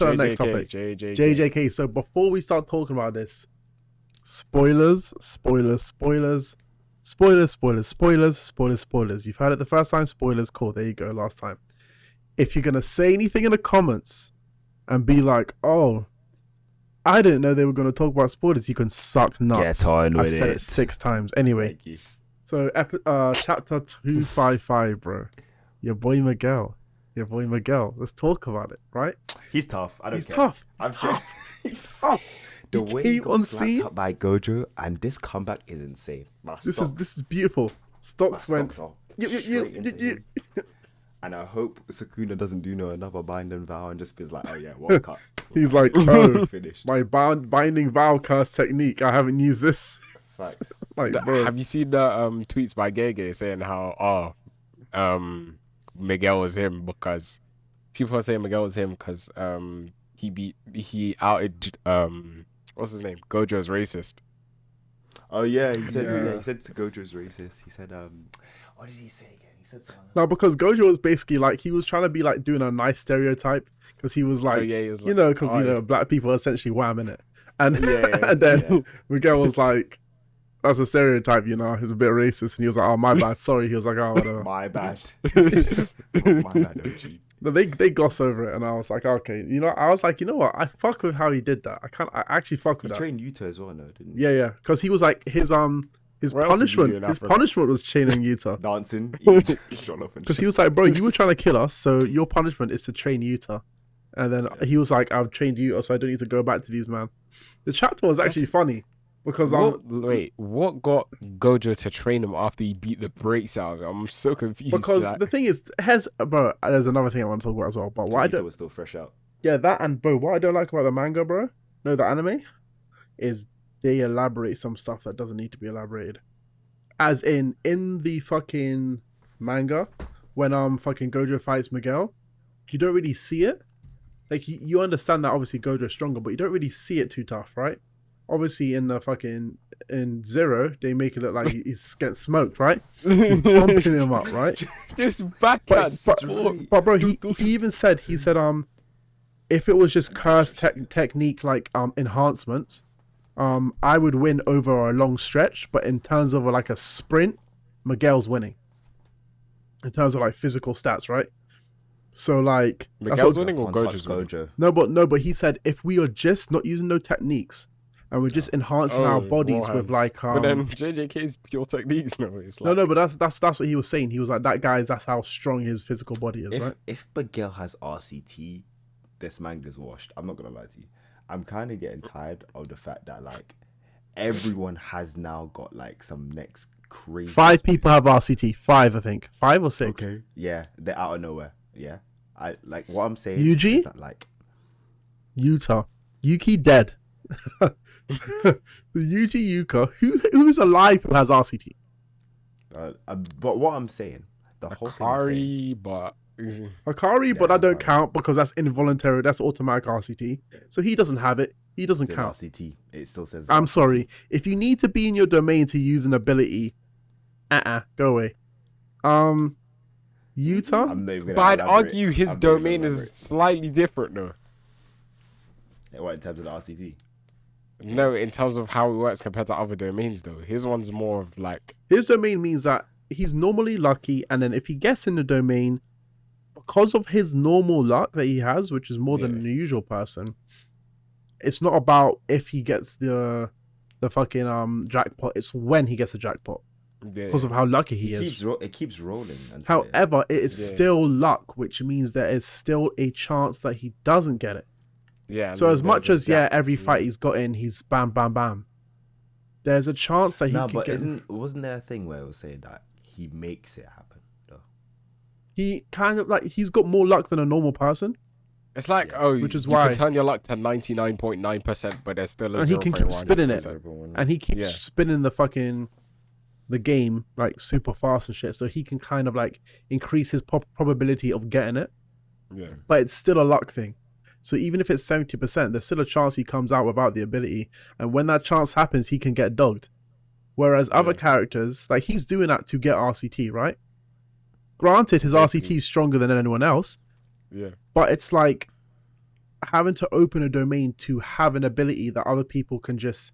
on to the next topic. JJK. So before we start talking about this, spoilers. You've heard it the first time. Spoilers. Cool. There you go. Last time. If you're gonna say anything in the comments and be like, "Oh, I didn't know they were gonna talk about spoilers," you can suck nuts. Get on with I've said it 6 times. Anyway. So, chapter 255, bro. Your boy Miguel. Let's talk about it, right? He's tough. I don't He's care. tough. He's tough. The way he got slapped up by Gojo and this comeback is insane. This is beautiful. Stocks went. And I hope Sukuna doesn't do another binding vow and just be like, oh yeah, one cut. He's like, oh, finished. My binding vow curse technique. I haven't used this. Like, bro. Have you seen the tweets by Gege saying how Miguel was him because people are saying Miguel was him because he outed what's his name, Gojo's racist. Oh yeah, he said Gojo's racist. He said what did he say again? He said something. No, because Gojo was basically like, he was trying to be like doing a nice stereotype because he was like, you know, because black people are essentially whamming it, and and then Miguel was like, that's a stereotype, you know. He's a bit racist, and he was like, "Oh, my bad, sorry." He was like, "Oh, whatever." My bad. My bad, OG. No, they gloss over it, and I was like, "Okay, you know." I was like, "You know what? I fuck with how he did that. I actually fuck with that." He trained Yuta as well, no? Didn't he? Yeah, because he was like his punishment was chaining Yuta, dancing, because he was like, "Bro, you were trying to kill us, so your punishment is to train Yuta." And then he was like, "I've trained Yuta, so I don't need to go back to these man." The chapter was actually funny. Because what got Gojo to train him after he beat the brakes out of it? I'm so confused. Because the thing is, there's another thing I want to talk about as well. But what I don't was still fresh out. Yeah, that, and bro, what I don't like about the manga, bro, no, the anime, is they elaborate some stuff that doesn't need to be elaborated. As in the fucking manga, when fucking Gojo fights Miguel, you don't really see it. Like you understand that obviously Gojo is stronger, but you don't really see it too tough, right? Obviously, in Zero, they make it look like he's getting smoked, right? He's pumping him up, right? Just backhand. But bro, he even said, if it was just curse technique like enhancements, I would win over a long stretch. But in terms of like a sprint, Miguel's winning. In terms of like physical stats, right? So like Miguel's winning or Gojo's winning? No, but he said if we are just not using no techniques, and we're just enhancing our bodies with like but then JJK's pure techniques, no. It's like... No, but that's what he was saying. He was like, that's how strong his physical body is, right? If Miguel has RCT, this manga's washed. I'm not gonna lie to you. I'm kind of getting tired of the fact that like everyone has now got like some next crazy. 5 people have RCT. 5, I think. 5 or 6. Okay. Yeah, they're out of nowhere. Yeah, I like what I'm saying. Yuji, is that, like Yuta, Yuki dead. The Yuji Yuka, who's alive who has RCT? But what I'm saying, the whole thing but that don't count because that's involuntary. That's automatic RCT. So he doesn't have it. He doesn't count. RCT. It still says. I'm sorry. If you need to be in your domain to use an ability, go away. Yuta. But I'd argue his domain is slightly different, though. What, in terms of the RCT? No, in terms of how it works compared to other domains, though. His one's more of like... His domain means that he's normally lucky, and then if he gets in the domain, because of his normal luck that he has, which is more than the usual person, it's not about if he gets the fucking jackpot, it's when he gets the jackpot. Because of how lucky he is. It keeps rolling. However, it is still luck, which means there is still a chance that he doesn't get it. Yeah. So as much as every fight he's got in, he's bam, bam, bam. There's a chance that he could get. Wasn't there a thing where it was saying that he makes it happen? Though he kind of like he's got more luck than a normal person. It's like which is why you can turn your luck to 99.9%, but there's still a and he can keep spinning it, and he keeps spinning the game like super fast and shit. So he can kind of like increase his probability of getting it. Yeah, but it's still a luck thing. So even if it's 70%, there's still a chance he comes out without the ability. And when that chance happens, he can get dogged. Whereas other characters, like he's doing that to get RCT, right? Granted, his RCT is stronger than anyone else. Yeah. But it's like, having to open a domain to have an ability that other people can just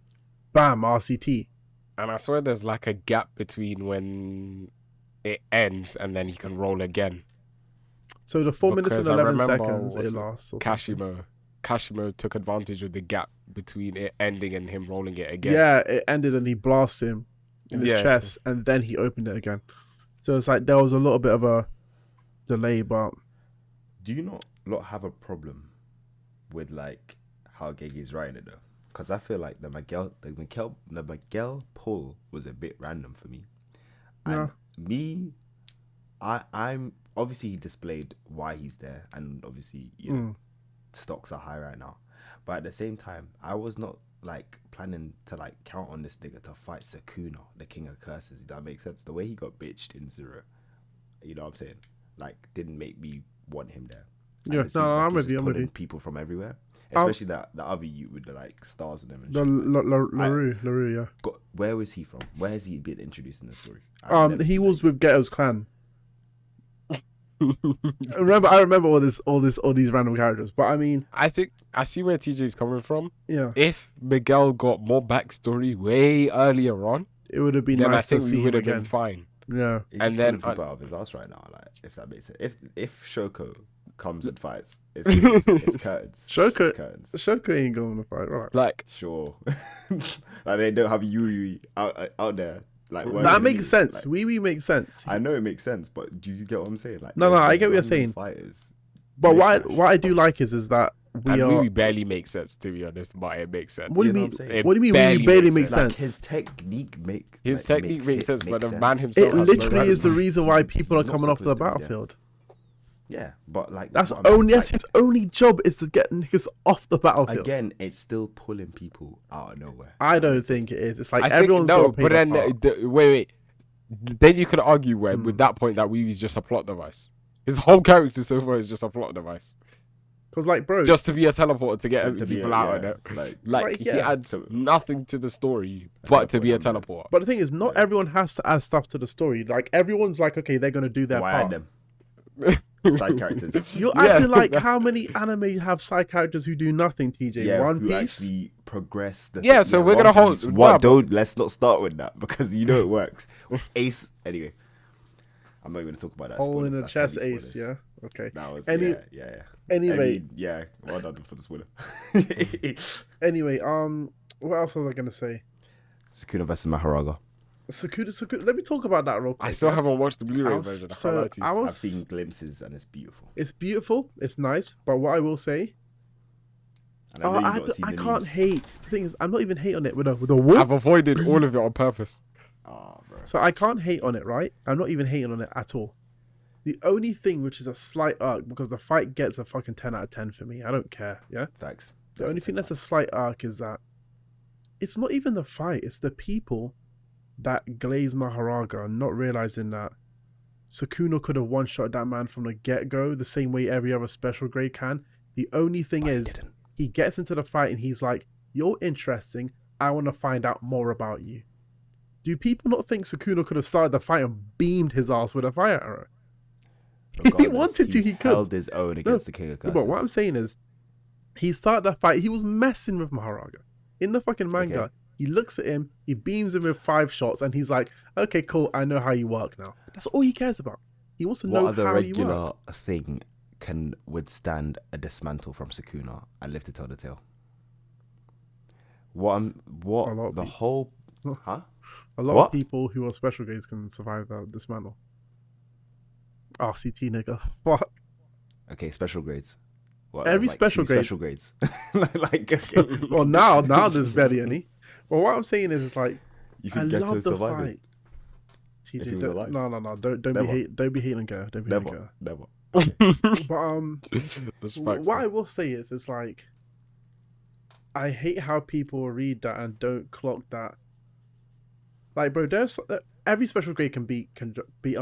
bam RCT. And I swear there's like a gap between when it ends and then he can roll again. So the 4 minutes and Because I 11 remember, seconds what's it it, lasts. Or something. Kashimo took advantage of the gap between it ending and him rolling it again. Yeah, it ended and he blasted him in his chest, and then he opened it again. So it's like there was a little bit of a delay, but do you not have a problem with like how Gege is writing it though? Because I feel like the Miguel pull was a bit random for me. And I'm obviously he displayed why he's there, and obviously stocks are high right now. But at the same time, I was not like planning to like count on this nigga to fight Sukuna, the king of curses. That makes sense. The way he got bitched in Zero, you know what I'm saying? Like, didn't make me want him there. And yeah, it seems no, like I'm he's with just you. I'm with pulling you. people from everywhere, especially that the other youth with the like stars and them. And The shit. LaRue, yeah. Where was he from? Where has he been introduced in the story? He was with Ghetto's clan. I remember all these random characters, but I mean, I think I see where TJ's coming from. yeah, If Miguel got more backstory way earlier on, it would have been then nice I think to see we him would have again. been fine. Yeah, He's And just then pulling people out of his ass right now. Like, if that makes sense. If Shoko comes and fights, it's curtains. Shoko- It's curtains. Shoko ain't going to fight. Right? Like, Sure. Like they don't have Yui out there. Like That makes sense. Like, Wee makes sense. I know it makes sense, but do you get what I'm saying? Like, No, they're I get what you're random saying. Fighters. But what Mishmash. I do like is that we are. we barely make sense, to be honest, but it makes sense. What do you know mean? what I'm saying? It What do you mean? barely We barely makes make sense. Like sense. his technique makes Makes sense, but the sense. man himself It has no literally is the charisma. reason why people are He's not coming off the supposed to be there. battlefield. Yeah, but like That's what I'm only saying, that's his only job is to get niggas off the battlefield. again, it's still pulling people out of nowhere. I don't think it is. It's like I think everyone's got no, to pay but their then part. wait. Then you could argue with that point that Weevy's just a plot device. His whole character so far is just a plot device, Because like, bro, just to be a teleporter to get To be people a- out yeah, of it. like- Like he yeah. adds So- nothing to the story, but to be a teleport teleporter. but the thing is, not everyone has to add stuff to the story. Like everyone's like, okay, they're gonna do their Why part. add them? Side characters. You're Yeah. acting like how many anime have side characters who do nothing, TJ? Yeah, One who Piece? actually progress the Yeah, so we're gonna One hold- Piece. What? nah, Don't let's not start with that because you know it works. Ace. Anyway, I'm not even gonna talk about that. Hole in Spoilers, the that's chest, heavy Ace, spoilers. yeah? Okay. That was Any- yeah. Anyway, I mean, yeah. Well done for the spoiler. anyway, what else was I gonna say? Sukuna versus Maharaga. Sakura, let me talk about that real quick. I still yeah? haven't watched the Blu-ray I was- version. I can't so lie to you. I was I've seen glimpses and it's beautiful. It's beautiful, it's nice, but what I will say, And I know you've not seen I the can't news. hate. The thing is, I'm not even hating on it with a wolf. I've avoided all of it on purpose. Oh, bro. So I can't hate on it, right? I'm not even hating on it at all. The only thing which is a slight arc, because the fight gets a fucking 10 out of 10 for me. I don't care, yeah? Facts. The only thing that's a slight arc is that it's not even the fight, it's the people that glaze Maharaga, not realizing that Sukuna could have one-shot that man from the get-go the same way every other special grade can. The only thing is, he gets into the fight and he's like, you're interesting, I want to find out more about you. Do people not think Sukuna could have started the fight and beamed his ass with a fire arrow? If he wanted to, he could. held his own against the King of Curses. But what I'm saying is, he started that fight, he was messing with Maharaga. In the fucking manga, Okay. he looks at him, he beams him with 5 shots, and he's like, okay, cool, I know how you work now. That's all he cares about. He wants to know What other how you regular work. thing can withstand a dismantle from Sukuna and live to tell the tale? A lot of The people. whole, huh? A lot What? of people who are special grades can survive that dismantle. RCT nigga. What? Okay, special grades. What, Every like special two grade. Special grades. Like, okay. Well, now there's barely any. But what I'm saying is, it's like, You I think Ghetto love the survived fight. If he TJ, was don't, alive? no, don't be Never. don't be hating girl. Don't be hating Never, girl. never. But That's facts, what I though. will say is, it's like, I hate how people read that and don't clock that. Like, bro, there's every special grade can beat. I'm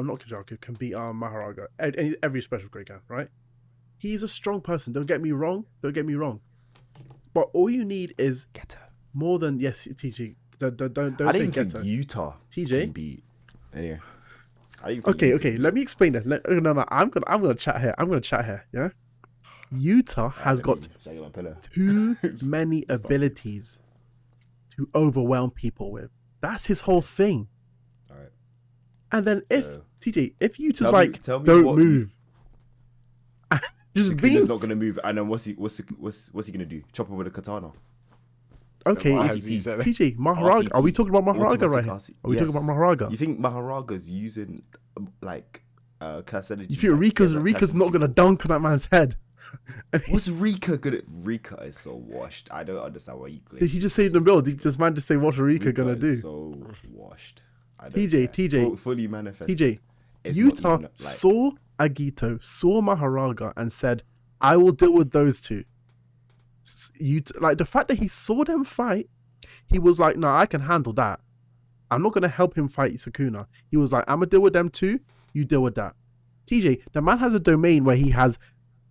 not Kajaku. Can beat Maharaga. Every special grade can, right? He's a strong person. Don't get me wrong. But all you need is Ghetto. more than yes, TG. Don't I say didn't ghetto. think Utah TJ? can beat. Anyway. I didn't think Okay, Utah okay. Let me explain that. No. I'm gonna chat here. Yeah. Yuta has got too many abilities to overwhelm people with. That's his whole thing. All right. And then if TJ, if Yuta's tell me don't move, just Sukuna's beams. not gonna move, and then what's he gonna do? Chop him with a katana? Okay, TJ, Maharaga. Are we talking about Maharaga right here? Are we talking about Maharaga? You think Maharaga's using like curse energy? You think Rika's not gonna dunk on that man's head? What's Rika gonna? Rika is so washed. I don't understand why you. Did he just say in the middle? Did this man just say what's Rika gonna do? So washed. TJ, fully manifest. TJ, Yuta saw Agito, saw Maharaga, and said, "I will deal with those two." Like the fact that he saw them fight, he was like, "No, I can handle that. I'm not gonna help him fight Sukuna." He was like, "I'm gonna deal with them too. You deal with that." TJ, the man has a domain where he has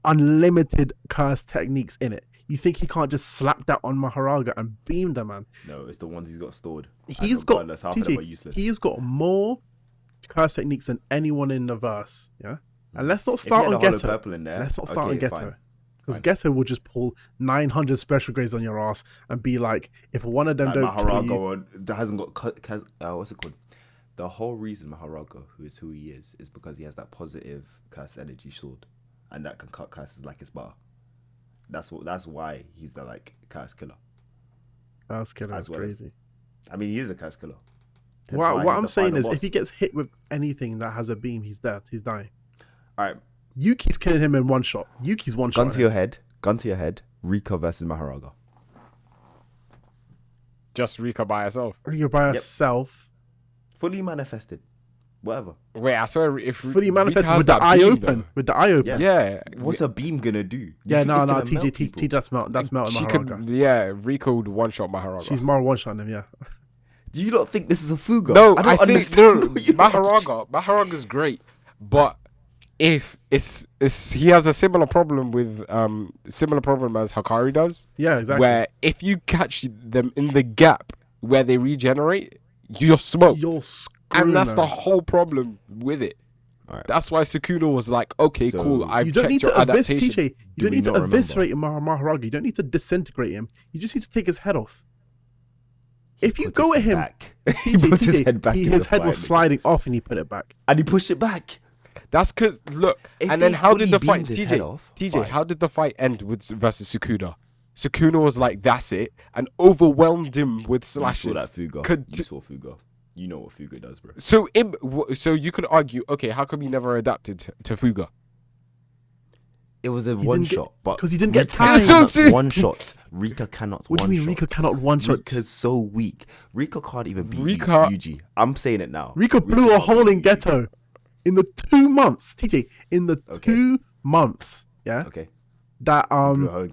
unlimited curse techniques in it. You think he can't just slap that on Maharaga and beam the man? No, it's the ones he's got stored. He's got TJ, he's got more curse techniques than anyone in the verse. Yeah, and let's not start on Geto. Let's not start on Geto. Because Geto will just pull 900 special grades on your ass and be like, if one of them don't Maharaga that hasn't got what's it called? The whole reason Maharaga, who he is because he has that positive curse energy sword, and that can cut curses like it's butter. That's why he's the like curse killer. Curse killer is crazy. I mean, he is a curse killer. What I'm saying is, if he gets hit with anything that has a beam, he's dead. He's dying. All right. Yuki's killing him in one shot. Yuki's one shot. Gun to your head. Rika versus Maharaga. Just Rika by herself. Rika by herself. Fully manifested. Whatever. Wait, I swear if fully manifested with the eye open. Though. With the eye open. Yeah. What's a beam gonna do? No, TJ, that's melting Maharaga. Rika would one shot Maharaga. She's more one shot him, yeah. Do you not think this is a Fuga? No, I think Maharaga's great, but if he has a similar problem as Hakari does. Yeah, exactly. Where if you catch them in the gap where they regenerate, you're smoked. And that's the whole problem with it. Right. That's why Sukuna was like, okay, cool. I've checked your adaptations. TJ, you don't need to eviscerate Maharaga. You don't need to disintegrate him. You just need to take his head off. If you go at him, his head was sliding off and he put it back. And he pushed it back. That's because, look, and then how did the fight, TJ, how did the fight end versus Sukuna? Sukuna was like, that's it, and overwhelmed him with slashes. You saw that Fuga. You saw Fuga. You know what Fuga does, bro. So you could argue, okay, how come he never adapted to Fuga? It was a one shot, but because he didn't get time. One shot. Rika cannot. What do you mean Rika cannot one shot? Rika's so weak. Rika can't even beat Yuji. I'm saying it now. Rika blew a hole in Geto in the 2 months. TJ, in the 2 months. Yeah. Okay. That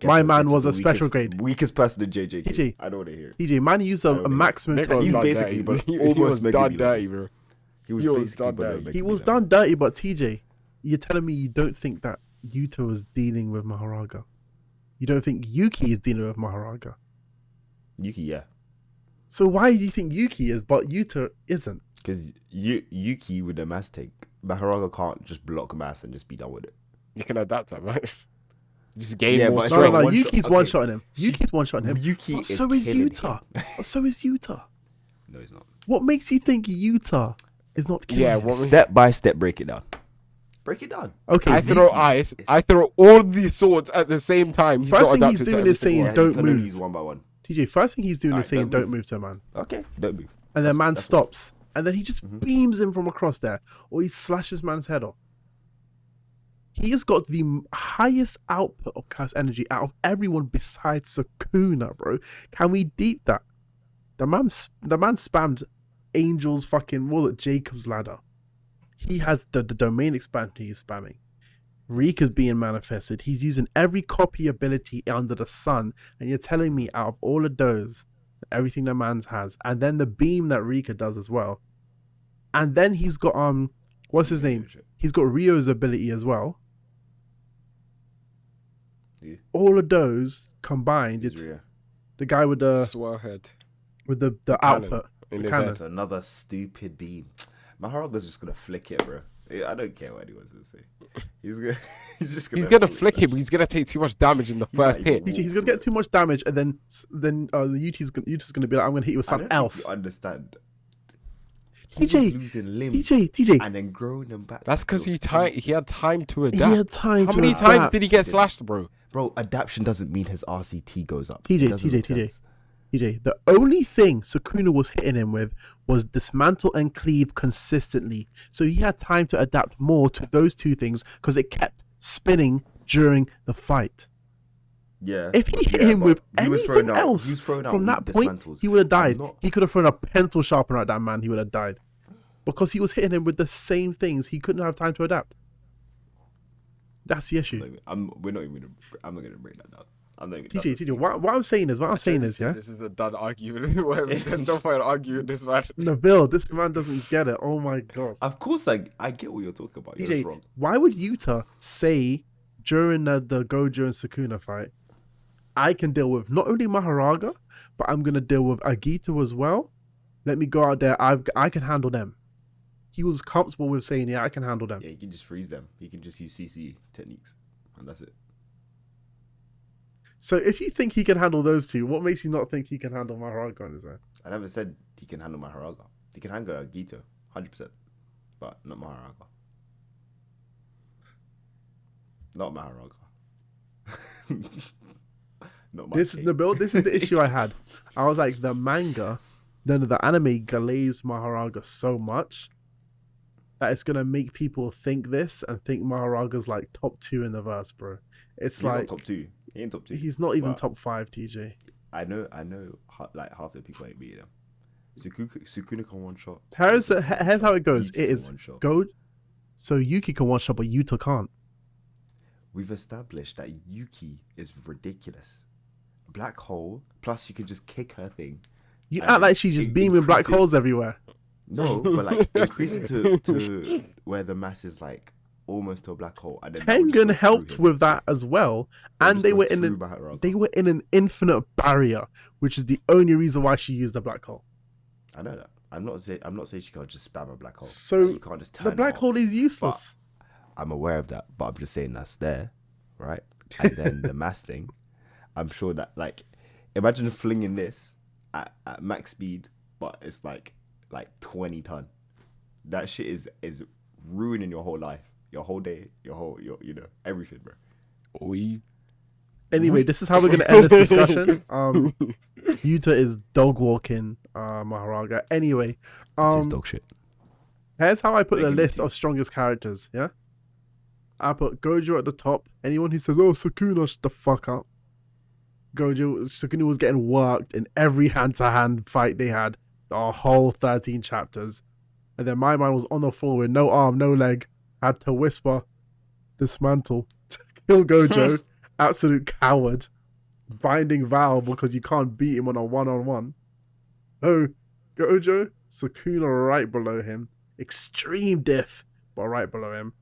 my man was a special grade. Weakest person in JJK. TJ, I don't want to hear it. TJ, man used a maximum technique. He's basically almost done dirty, bro. He was done dirty. He was done dirty, but TJ, you're telling me you don't think that Yuta was dealing with Maharaga? You don't think Yuki is dealing with Maharaga? Yuki, yeah. So why do you think Yuki is, but Yuta isn't? Because Yuki with the mass take, Maharaga can't just block mass and just be done with it. You can adapt that, right? Just gain more strength. No, Yuki's one-shotting him. Yuki's one-shotting him. Yuki but so is Yuta. So is Yuta. No, he's not. What makes you think Yuta is not killing him? Step by step, break it down. Break it down. Okay. I throw all the swords at the same time. First thing he's doing is saying, "Don't move." Use one by one. TJ, first thing he's doing is saying, "Don't move to a man." Okay, don't move. And then man stops, and then he just beams him from across there, or he slashes man's head off. He has got the highest output of curse energy out of everyone besides Sukuna, bro. Can we deep that? The man spammed Angel's fucking Jacob's ladder. He has the domain expansion he's spamming. Rika's being manifested. He's using every copy ability under the sun. And you're telling me out of all of those, everything that man has, and then the beam that Rika does as well. And then he's got what's his name? He's got Rio's ability as well. Yeah. All of those combined, it's the guy with the swirl head, with the output. It's another stupid beam. Maharaga's just gonna flick it, bro. I don't care what anyone's gonna say. He's He's gonna flick him. He's gonna take too much damage in the first hit. He's gonna get too much damage, and then the Yuti's gonna be like, I'm gonna hit you with something else. You understand? TJ, losing limbs, TJ, and then growing them back. That's because he had time to adapt. He had time. How many times did he get slashed, bro? Bro, adaptation doesn't mean his RCT goes up. TJ. The only thing Sukuna was hitting him with was dismantle and cleave consistently. So he had time to adapt more to those two things because it kept spinning during the fight. Yeah. If he hit him with anything else from that point, he would have died. He could have thrown a pencil sharpener at that man. He would have died. Because he was hitting him with the same things. He couldn't have time to adapt. That's the issue. I'm not going to break that down. TJ, what I'm saying is, yeah. This is the done argument. There's no point in arguing this, man. Nabil, this man doesn't get it. Oh my god. Of course, I get what you're talking about. You're just wrong. Why would Yuta say during the Gojo and Sukuna fight, I can deal with not only Maharaga, but I'm gonna deal with Agito as well. Let me go out there. I can handle them. He was comfortable with saying, yeah, I can handle them. Yeah, he can just freeze them. He can just use CC techniques, and that's it. So if you think he can handle those two, what makes you not think he can handle Maharaga on his own? I never said he can handle Maharaga. He can handle Agito, 100%, but not Maharaga. Not Maharaga. Not my This is the issue I had. I was like, the anime glaze Maharaga so much that it's gonna make people think this and think Maharaga's like top 2 in the verse, bro. He's like not top 2. He ain't top 2. He's not even top 5, TJ. I know. Like half the people ain't beating him. Sukuna can one shot. Here's how it goes. It is go. So Yuki can one shot, but Yuta can't. We've established that Yuki is ridiculous. Black hole. Plus, you can just kick her thing. You act like she's just beaming black holes everywhere. No, but like increase it to where the mass is like almost to a black hole. And then Tengen helped with that as well, and they were in an infinite barrier, which is the only reason why she used the black hole. I know that. I'm not saying she can't just spam a black hole. So like, you can't just turn the black hole is useless. I'm aware of that, but I'm just saying that's there, right? And then the mass thing, I'm sure that like, imagine flinging this at max speed, but it's like 20 ton. That shit is ruining your whole life, your whole day, your everything, bro. Anyway, this is how we're gonna end this discussion. Yuta is dog walking Maharaga. Anyway, it's dog shit. Here's how I put the list of strongest characters. Yeah, I put Gojo at the top. Anyone who says, "Oh, Sukuna, shut the fuck up." Sukuna was getting worked in every hand-to-hand fight they had, the whole 13 chapters. And then my man was on the floor with no arm, no leg, had to whisper, dismantle, to kill Gojo, absolute coward, binding Val because you can't beat him on a one-on-one. Oh, Gojo, Sukuna right below him, extreme diff, but right below him.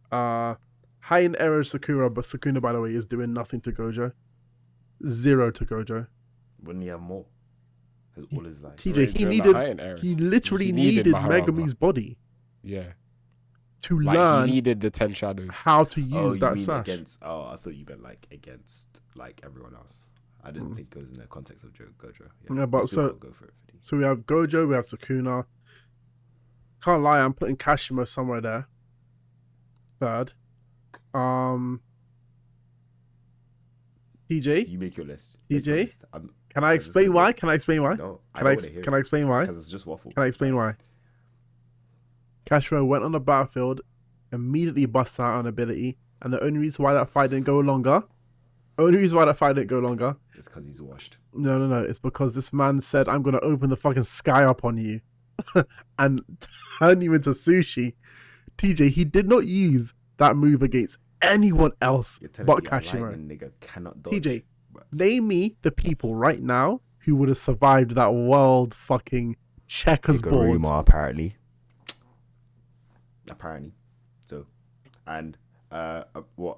High in error Sakura, but Sukuna, by the way, is doing nothing to Gojo. 0 to Gojo. Wouldn't he have more? All his life. TJ, he literally needed Megumi's body. Yeah. To learn. He needed the 10 shadows. How to use that slash. I thought you meant like against like everyone else. I didn't think it was in the context of Gojo. Yeah, but so we have Gojo, we have Sukuna. Can't lie, I'm putting Kashima somewhere there. Third. TJ? You make your list. TJ? Can I explain why? Can I explain why? No, can I explain why? Because it's just waffle. Can I explain why? Kashima went on the battlefield, immediately busts out an ability, and the only reason why that fight didn't go longer, is because he's washed. No. It's because this man said, I'm going to open the fucking sky up on you and turn you into sushi. TJ, he did not use that move against anyone else but Kashima. Nigga cannot dodge. TJ, name me the people right now who would have survived that world fucking checkers board. Apparently. So, and what?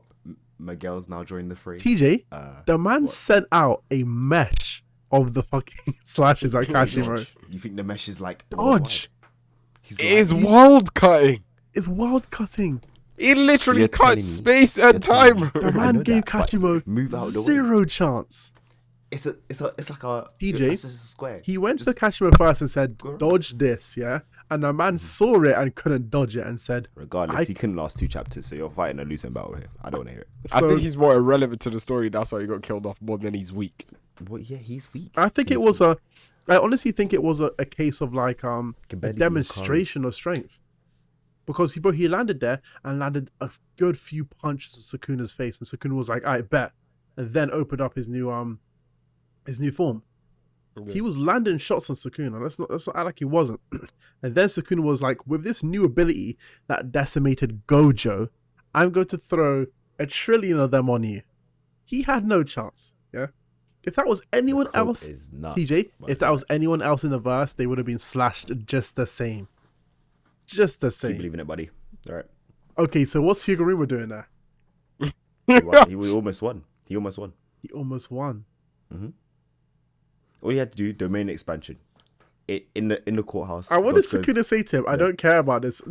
Miguel's now joined the fray. TJ, the man sent out a mesh of the fucking slashes at Kashima. You think the mesh is like dodge? It is world cutting. It's wild cutting. It literally you're telling cuts me- space you're and telling time. me- The I man know gave that, but Kashimo move out the way. zero chance. It's like a TJ, it's just a square. He went Just to Kashimo first and said, go around. dodge this, yeah? And the man saw it and couldn't dodge it and said, Regardless, he couldn't last 2 chapters, so you're fighting a losing battle here. I don't want to hear it. I so think he's more irrelevant to the story. That's why he got killed off more than he's weak. Well, yeah, he's weak. I think He's it was weak. I honestly think it was a case of like Can a barely be demonstration of strength. Because he landed there and landed a good few punches in Sukuna's face, and Sukuna was like, I bet. And then opened up his new form. Yeah. He was landing shots on Sukuna. Let's not act like he wasn't. And then Sukuna was like, with this new ability that decimated Gojo, I'm going to throw 1 trillion of them on you. He had no chance. Yeah. If that was anyone quote else, is nuts, TJ, but if it's that was alright. anyone else in the verse, they would have been slashed just the same. Just the Keep same. believing it, buddy. All right. Okay, so what's Higuruma doing there? He almost won. He almost won. He almost won. All he had to do, domain expansion. In the courthouse. What did God goes- Sukuna say to him? I don't care about this.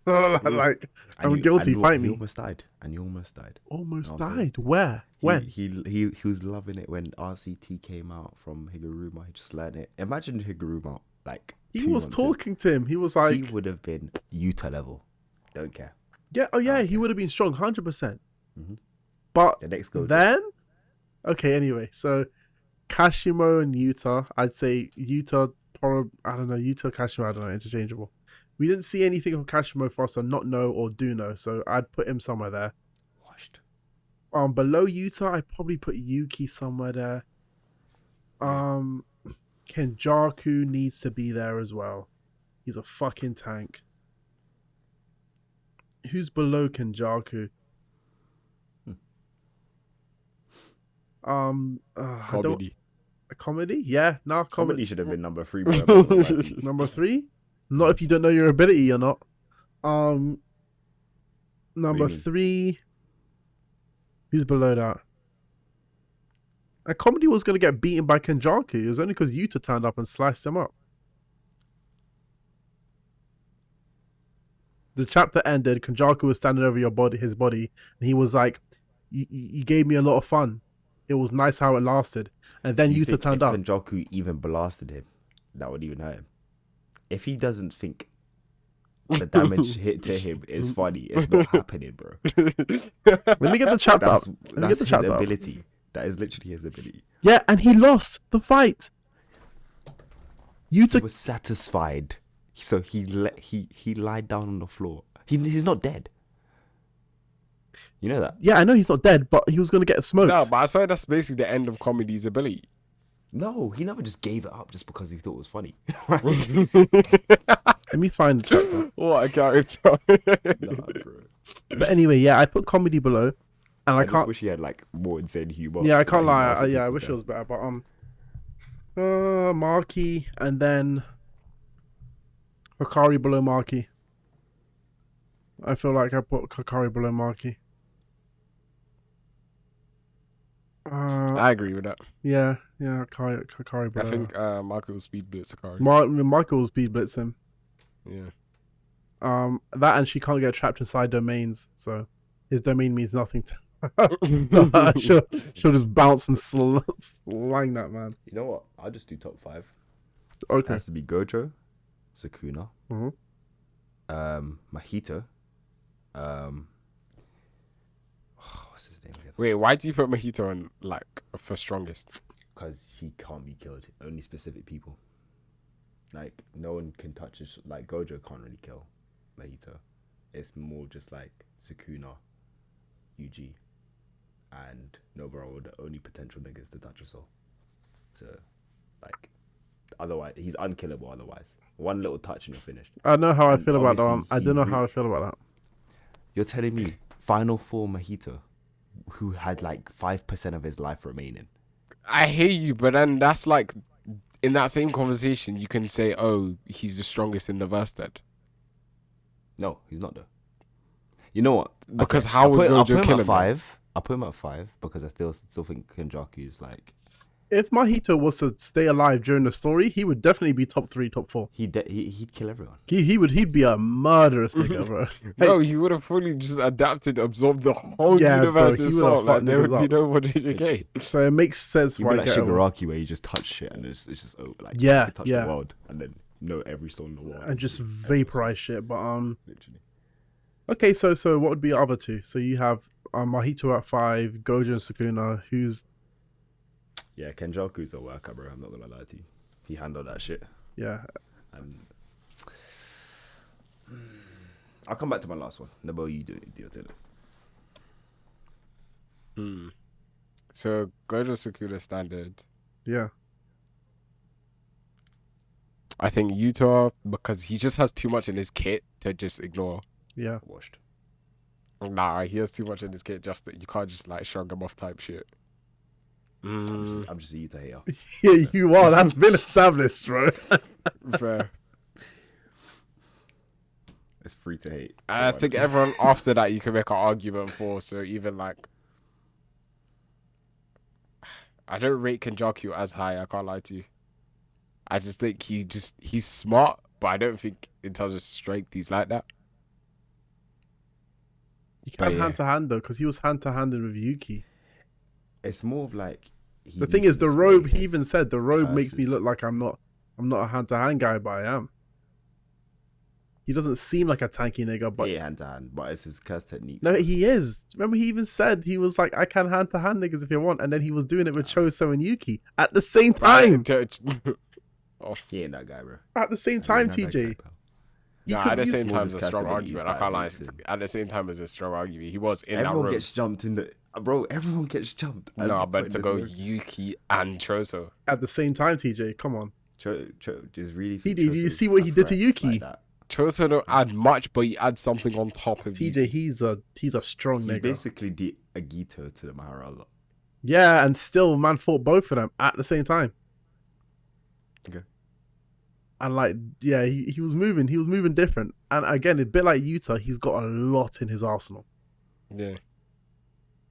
Like, and I'm you- guilty, and you- fight you me. almost died. And you almost died. Almost You know what I'm saying? died. Where? When? He was loving it when RCT came out from Higuruma. He just learned it. Imagine Higuruma like He 2 was months in. talking to him. He was like, He would have been Utah level. Don't care. yeah, oh yeah, Okay. he would have been strong, 100%. Mhm. But The next Gojo. then, okay, anyway, so Kashimo and Yuta, I'd say Yuta, I don't know, Yuta, Kashimo, I don't know, interchangeable. We didn't see anything from Kashimo for us to not know or do know, so I'd put him somewhere there. Washed. Below Yuta, I'd probably put Yuki somewhere there. Kenjaku needs to be there as well. He's a fucking tank. Who's below Kenjaku? I don't, Comedy. a comedy? Yeah, no, Comedy comedy. should have been number 3. Bro. I'm not gonna lie to you. Number 3? Not if you don't know your ability or not. Number mean? 3. Who's below that? And comedy was gonna get beaten by Kenjaku. It was only because Yuta turned up and sliced him up. The chapter ended. Kenjaku was standing over his body, and he was like, "You gave me a lot of fun. It was nice how it lasted." And then Do you Yuta think turned if up. Kenjaku even blasted him, that would even hurt him. If he doesn't think the damage hit to him is funny, it's not happening, bro. Let me get the chapter up. That's, Let me get that's the his chapter up. ability. That is literally his ability. Yeah, and he lost the fight. He Yuta, was satisfied, so he lied down on the floor. He's not dead. You know that? yeah, I know he's not dead, but he was gonna get smoked. No, but I swear that's basically the end of comedy's ability. No, he never just gave it up just because he thought it was funny. Let me find the chapter. What a character. Nah, bro. But anyway, yeah, I put comedy below, and I I just can't. wish he had like more insane humor. Yeah, I so can't that he lie. laughs at Yeah, I people wish it there. was better, but Marky, and then Hikari below Marky. I feel like I put Hikari below Marky. I agree with that. Yeah, Hikari I below. think Marco will speed blitz Akari. Michael will speed blitz him. Yeah. That and she can't get trapped inside domains, so his domain means nothing to her. She'll just bounce and slang that man. You know what? I'll just do top 5. It Okay. has to be Gojo, Sukuna, Mhm. Mahito. What's his name again? Wait, why do you put Mojito on like for strongest? Because he can't be killed. Only specific people. Like no one can touch his. Like Gojo can't really kill Mahito. It's more just like Sukuna, Yuji, and Nobara are the only potential niggas to touch a soul. So, like, otherwise he's unkillable. Otherwise, one little touch and you're finished. I know how I And feel about that one. obviously I he don't know how I feel about that. You're telling me Final Four Mahito, who had like 5% of his life remaining. I hear you, but then that's like in that same conversation you can say, oh, he's the strongest in the verse then. No, he's not though. You know what? Because how would I'll Gojo put him kill at him? 5. I'll put him at 5 because I still think Kenjaku is like If Mahito was to stay alive during the story, he would definitely be top 3, top 4. He'd kill everyone. He'd be a murderous nigga, bro. No, he would have fully just adapted, absorbed the whole Yeah, universe bro, in he would have salt. Like, fucked there would niggas be up. no more JJK. So it makes sense He'd why be like get him. Shigaraki, where you just touch shit and it's just like Yeah, you can touch yeah. the world and then know every soul in the world And just vaporize shit. But literally. okay, so what would be the other two? So you have Mahito at 5, Gojo and Sukuna. Who's Yeah, Kenjaku's a worker, bro. I'm not gonna lie to you. He handled that shit. yeah. And I'll come back to my last one. Nabo, you do your tennis. So Gojo Sukuna standard. Yeah. I think Yuta, because he just has too much in his kit to just ignore. Yeah. Washed. Nah, he has too much in his kit just that you can't just like shrug him off type shit. I'm just a Yuta hater. Yeah, you are. That's been established, bro. Fair. It's free to hate. I So think everyone after that you can make an argument for. So even like, I don't rate Kenjaku as high. I can't lie to you. I just think he's smart, but I don't think in terms of strength he's like that. You But can't yeah. hand to hand though, because he was hand to hand with Yuki. it's more of like he The thing needs is, to the display robe. He his even said the robe makes me curses. look like I'm not a hand to hand guy, but I am. He doesn't seem like a tanky nigga, but Yeah, hand to hand, but it's his curse technique. no, he is. Remember, he even said he was like, "I can hand to hand niggas if you want," and then he was doing it with Choso and Yuki at the same time. He ain't that guy, bro. At the same He time, ain't that TJ. guy, pal. He Nah, could at the use- same All time, his it's a strong custody argument. is I can't lie. diabetes. At the same time, it's a strong argument. He was in Everyone that room. gets jumped in the bro. Everyone gets jumped. at No, the but point to there's go no- Yuki and Choso. at the same time, TJ. Come on. just really. He think did. You Choso's see what a he did to threat Yuki? like that. Choso don't add much, but he adds something on top of TJ, Yuki. he's a strong He's nigga. basically the Agito to the Maharaja. Yeah, and still, man fought both of them at the same time. Okay. And like, yeah, he was moving. He was moving different. And again, a bit like Yuta, he's got a lot in his arsenal. Yeah.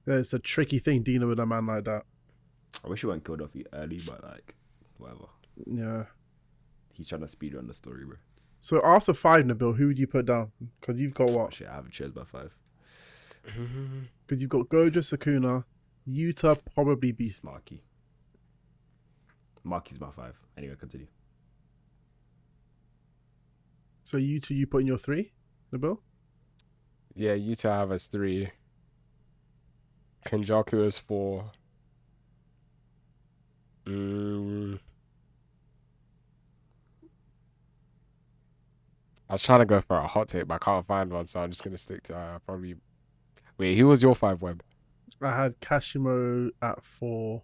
It's a tricky thing dealing with a man like that. I wish he weren't killed off early, but like, whatever. Yeah. He's trying to speed run the story, bro. So after 5, Nabil, who would you put down? Because you've got Oh, what? shit, I have a choice by 5. Because you've got Gojo, Sukuna, Yuta, probably be. Maki. Maki's my 5. Anyway, continue. So Yuta, you put in your 3, Nabil? Yeah, Yuta have as 3. Kenjaku as 4. I was trying to go for a hot take, but I can't find one, so I'm just gonna stick to probably. Wait, who was your 5, Web? I had Kashimo at 4.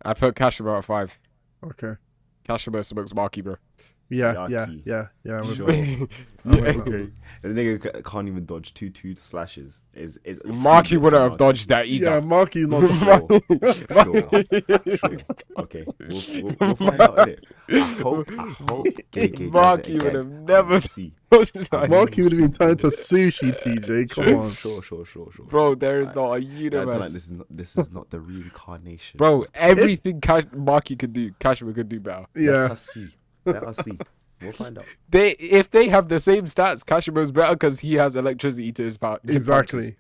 I put Kashimo at 5. Okay. Kashimo smokes Maki, bro. Yeah. Yaki. I'm with Sure. that. I'm with that. Okay. The nigga can't even dodge two slashes. Is Maki wouldn't have dodged that either. Yeah, Marky's not. Sure. Okay. We'll find out, innit? I hope KK Marky does it would again. have never- We'll see. Marky would have been turned to sushi, TJ. Come on. Sure. Bro, there is not a Yeah, I universe. feel like this is not the reincarnation. Bro, everything Maki could do, Kashima could do better. Let Yeah. us see. We'll find out. If they have the same stats, Kashima's better because he has electricity to his power. Exactly.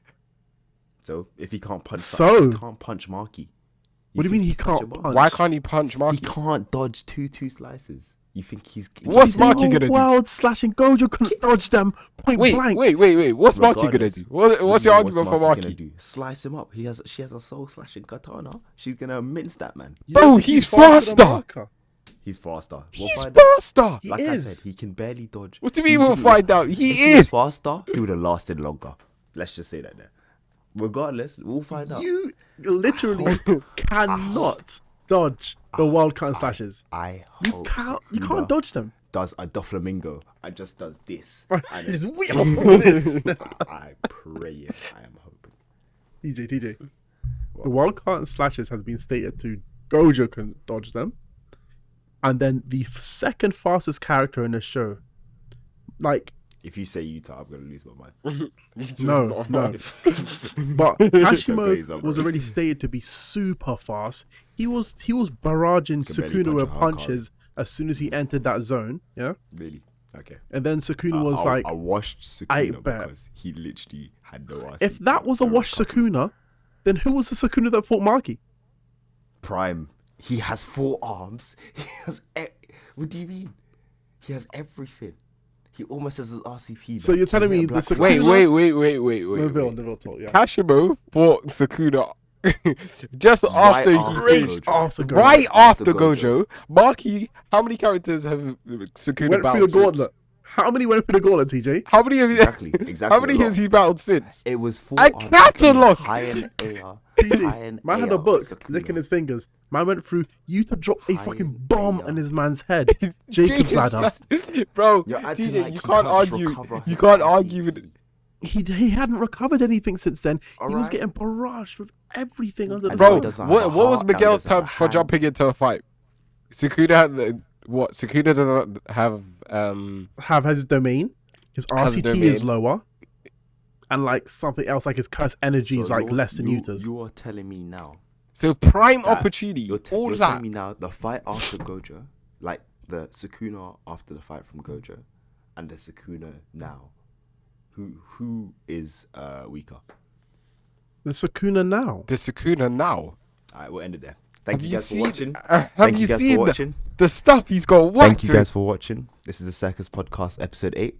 So if he can't punch, So- he can't punch Marky. What do you mean think he he's such a can't boss? punch? Why can't he punch He Maki? can't dodge two slices. You think he's What's The Marky whole gonna do? world slashing Gojo couldn't dodge them point Wait. blank. What's Maki gonna Regardless, do? What's your argument for gonna Maki? do? Slice him up. She has a soul slashing katana. She's gonna mince that man. You Bro, don't think he's than faster. Marker? He's faster. We'll He's find out. faster. He Like is. I said, he can barely dodge. What do you mean we'll find out? He If he was is. faster, he would have lasted longer. Let's just say that there. Regardless, we'll find out. You literally cannot dodge the wild cut and slashes. I You hope can't. You Sukuna can't dodge them. does a Doflamingo and just does this. And Just it- wheel all this. I pray it. I am hoping. TJ. The wild cut and slashes has been stated to Gojo can dodge them, and then the second fastest character in the show, like If you say Utah, I'm gonna lose my mind. No. But Hashimo was already stated to be super fast. He was barraging Sukuna with punches as soon as he entered that zone. Yeah. Really? Okay. And then Sukuna was like, I washed Sukuna because he literally had no RCT. If that was a washed Sukuna, then who was the Sukuna that fought Maki? Prime. He has 4 arms. He has. What do you mean? He has everything. He almost has an RCT. So you're telling me the Sukuna... Wait. Neville talk, yeah. Kashimo fought Sukuna just after Right after Gojo. Maki, how many characters have Sukuna battled through the gauntlet? How many went through the gauntlet, TJ? How many have you... Exactly. How many has he battled since? It was 4 A catalog! Man had a book licking his fingers. Man went through. Yuta dropped a fucking bomb on his man's head. Jacob's ladder. Bro, TJ, like you can't argue. You can't argue with... He hadn't recovered anything since then. He was getting barraged with everything under the Bro, sun. what was Miguel's terms for jumping into a fight? Sukuna had what? Sukuna doesn't have his domain. His RCT is lower. And like something else, like his curse energy is like less than Yuta's. You are telling me now. So prime opportunity. You're telling me now the fight after Gojo, like the Sukuna after the fight from Gojo, and the Sukuna now, who is weaker? The Sukuna now. The Sukuna now. Alright, we'll end it there. Thank you guys for watching. Have you seen the stuff he's got? What? Thank you guys for watching. This is the Circus Podcast, episode 8.